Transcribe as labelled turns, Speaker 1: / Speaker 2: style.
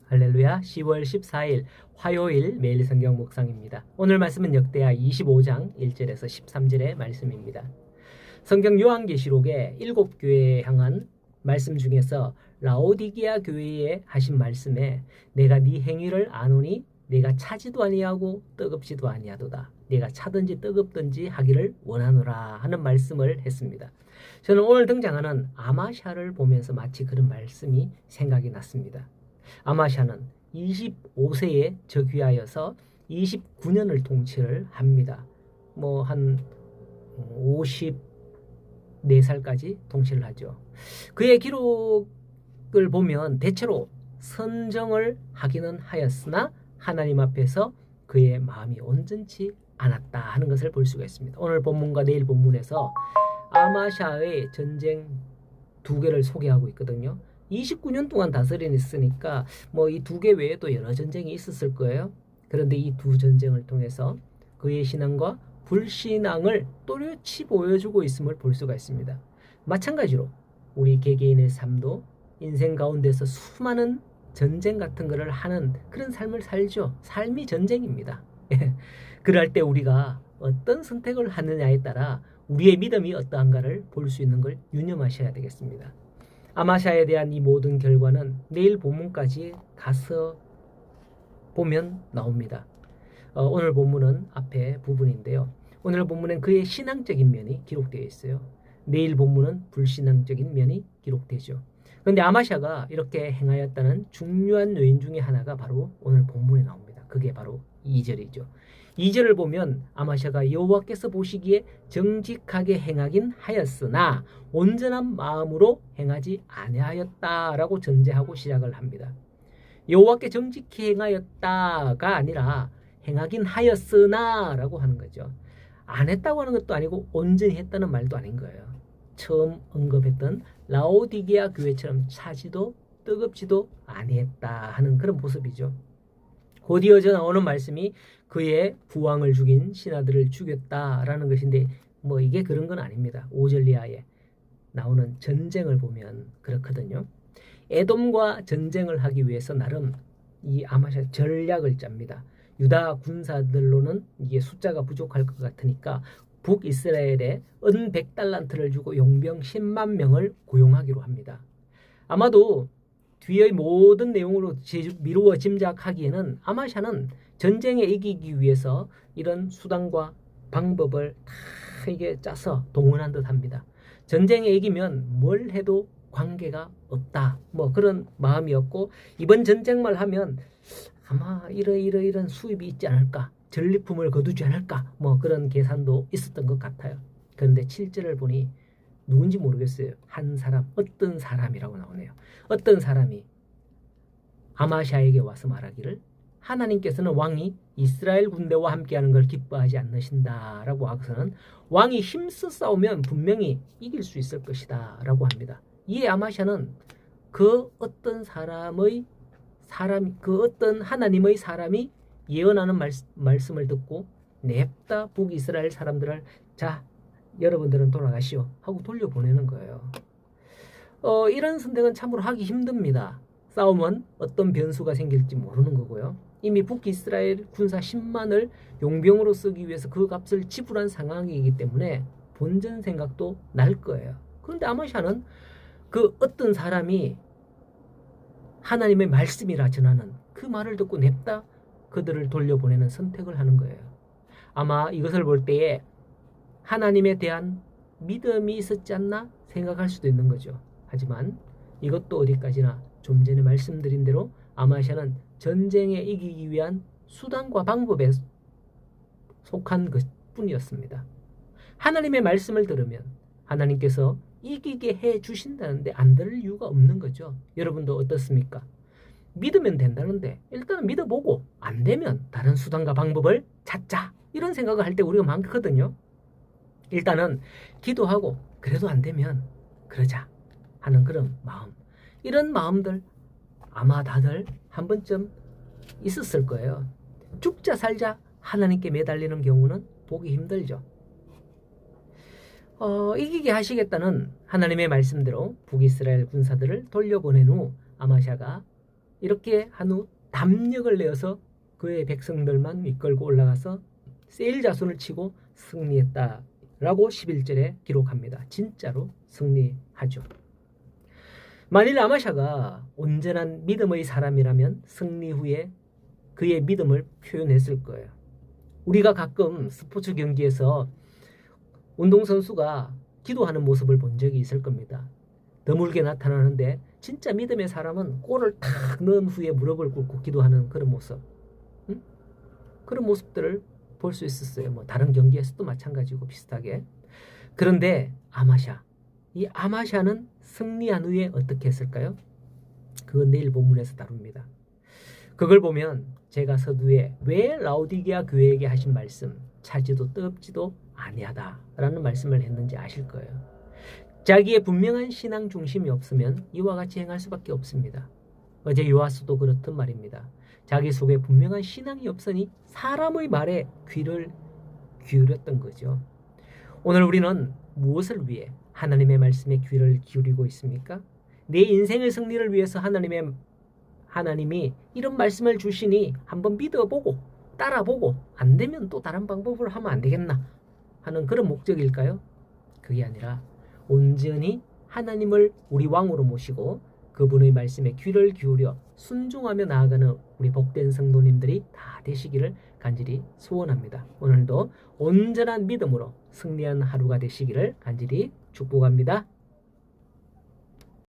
Speaker 1: 할렐루야. 10월 14일 화요일 매일 성경 묵상입니다. 오늘 말씀은 역대하 25장 1절에서 13절의 말씀입니다. 성경 요한계시록의 7교회에 향한 말씀 중에서 라오디게아 교회에 하신 말씀에 내가 네 행위를 아노니 내가 차지도 아니하고 뜨겁지도 아니하도다. 내가 차든지 뜨겁든지 하기를 원하노라 하는 말씀을 했습니다. 저는 오늘 등장하는 아마샤를 보면서 마치 그런 말씀이 생각이 났습니다. 아마샤는 25세에 즉위하여서 29년을 통치를 합니다. 한 54살까지 통치를 하죠. 그의 기록을 보면 대체로 선정을 하기는 하였으나 하나님 앞에서 그의 마음이 온전치 않았다 하는 것을 볼 수가 있습니다. 오늘 본문과 내일 본문에서 아마샤의 전쟁 두 개를 소개하고 있거든요. 29년 동안 다스렸으니까 이 두 개 외에도 여러 전쟁이 있었을 거예요. 그런데 이 두 전쟁을 통해서 그의 신앙과 불신앙을 또렷이 보여주고 있음을 볼 수가 있습니다. 마찬가지로 우리 개개인의 삶도 인생 가운데서 수많은 전쟁 같은 것을 하는 그런 삶을 살죠. 삶이 전쟁입니다. 그럴 때 우리가 어떤 선택을 하느냐에 따라 우리의 믿음이 어떠한가를 볼 수 있는 걸 유념하셔야 되겠습니다. 아마샤에 대한 이 모든 결과는 내일 본문까지 가서 보면 나옵니다. 오늘 본문은 앞에 부분인데요. 오늘 본문엔 그의 신앙적인 면이 기록되어 있어요. 내일 본문은 불신앙적인 면이 기록되죠. 그런데 아마샤가 이렇게 행하였다는 중요한 요인 중에 하나가 바로 오늘 본문에 나옵니다. 그게 바로 2절이죠. 2절을 보면 아마샤가 여호와께서 보시기에 정직하게 행하긴 하였으나 온전한 마음으로 행하지 아니하였다라고 전제하고 시작을 합니다. 여호와께 정직히 행하였다가 아니라 행하긴 하였으나라고 하는 거죠. 안 했다고 하는 것도 아니고 온전히 했다는 말도 아닌 거예요. 처음 언급했던 라오디게아 교회처럼 차지도 뜨겁지도 아니했다 하는 그런 모습이죠. 곧 이어져 나오는 말씀이 그의 부왕을 죽인 신하들을 죽였다라는 것인데 이게 그런 건 아닙니다. 5절 이하에 나오는 전쟁을 보면 그렇거든요. 에돔과 전쟁을 하기 위해서 나름 이 아마샤 전략을 짭니다. 유다 군사들로는 이게 숫자가 부족할 것 같으니까 북이스라엘에 은 100달란트를 주고 용병 10만 명을 고용하기로 합니다. 아마도 뒤의 모든 내용으로 미루어 짐작하기에는 아마샤는 전쟁에 이기기 위해서 이런 수단과 방법을 다 이게 짜서 동원한 듯 합니다. 전쟁에 이기면 뭘 해도 관계가 없다. 그런 마음이었고 이번 전쟁만 하면 아마 이런 수입이 있지 않을까. 전리품을 거두지 않을까. 그런 계산도 있었던 것 같아요. 그런데 7절을 보니 누군지 모르겠어요. 한 사람, 어떤 사람이라고 나오네요. 어떤 사람이 아마샤에게 와서 말하기를 하나님께서는 왕이 이스라엘 군대와 함께하는 걸 기뻐하지 않으신다라고 하고서는 왕이 힘써 싸우면 분명히 이길 수 있을 것이다 라고 합니다. 이에 아마샤는 그 어떤 하나님의 사람이 예언하는 말씀을 듣고 냅다 북이스라엘 사람들을 자 여러분들은 돌아가시오 하고 돌려보내는 거예요. 이런 선택은 참으로 하기 힘듭니다. 싸움은 어떤 변수가 생길지 모르는 거고요. 이미 북이스라엘 군사 10만을 용병으로 쓰기 위해서 그 값을 지불한 상황이기 때문에 본전 생각도 날 거예요. 그런데 아마샤는 그 어떤 사람이 하나님의 말씀이라 전하는 그 말을 듣고 냅다 그들을 돌려보내는 선택을 하는 거예요. 아마 이것을 볼 때에 하나님에 대한 믿음이 있었지 않나 생각할 수도 있는 거죠. 하지만 이것도 어디까지나 좀 전에 말씀드린 대로 아마샤는 전쟁에 이기기 위한 수단과 방법에 속한 것뿐이었습니다. 하나님의 말씀을 들으면 하나님께서 이기게 해 주신다는데 안 들을 이유가 없는 거죠. 여러분도 어떻습니까? 믿으면 된다는데 일단은 믿어보고 안 되면 다른 수단과 방법을 찾자 이런 생각을 할 때 우리가 많거든요. 일단은 기도하고 그래도 안 되면 그러자 하는 그런 마음, 이런 마음들 아마 다들 한 번쯤 있었을 거예요. 죽자 살자 하나님께 매달리는 경우는 보기 힘들죠. 이기게 하시겠다는 하나님의 말씀대로 북이스라엘 군사들을 돌려보낸 후 아마샤가 이렇게 한 후 담력을 내어서 그의 백성들만 이끌고 올라가서 세일자손을 치고 승리했다라고 11절에 기록합니다. 진짜로 승리하죠. 만일 아마샤가 온전한 믿음의 사람이라면 승리 후에 그의 믿음을 표현했을 거예요. 우리가 가끔 스포츠 경기에서 운동선수가 기도하는 모습을 본 적이 있을 겁니다. 드물게 나타나는데 진짜 믿음의 사람은 골을 탁 넣은 후에 무릎을 꿇고 기도하는 그런 모습, 그런 모습들을 볼 수 있었어요. 뭐 다른 경기에서도 마찬가지고 비슷하게. 그런데 이 아마샤는 승리한 후에 어떻게 했을까요? 그건 내일 본문에서 다룹니다. 그걸 보면 제가 서두에 왜 라오디게아 교회에게 하신 말씀 차지도 뜨겁지도 아니하다라는 말씀을 했는지 아실 거예요. 자기의 분명한 신앙 중심이 없으면 이와 같이 행할 수밖에 없습니다. 어제 요하스도 그렇듯 말입니다. 자기 속에 분명한 신앙이 없으니 사람의 말에 귀를 기울였던 거죠. 오늘 우리는 무엇을 위해 하나님의 말씀에 귀를 기울이고 있습니까? 내 인생의 승리를 위해서 하나님이 이런 말씀을 주시니 한번 믿어보고 따라보고 안 되면 또 다른 방법을 하면 안 되겠나 하는 그런 목적일까요? 그게 아니라 온전히 하나님을 우리 왕으로 모시고 그분의 말씀에 귀를 기울여 순종하며 나아가는 우리 복된 성도님들이 다 되시기를 간절히 소원합니다. 오늘도 온전한 믿음으로 승리한 하루가 되시기를 간절히 축복합니다.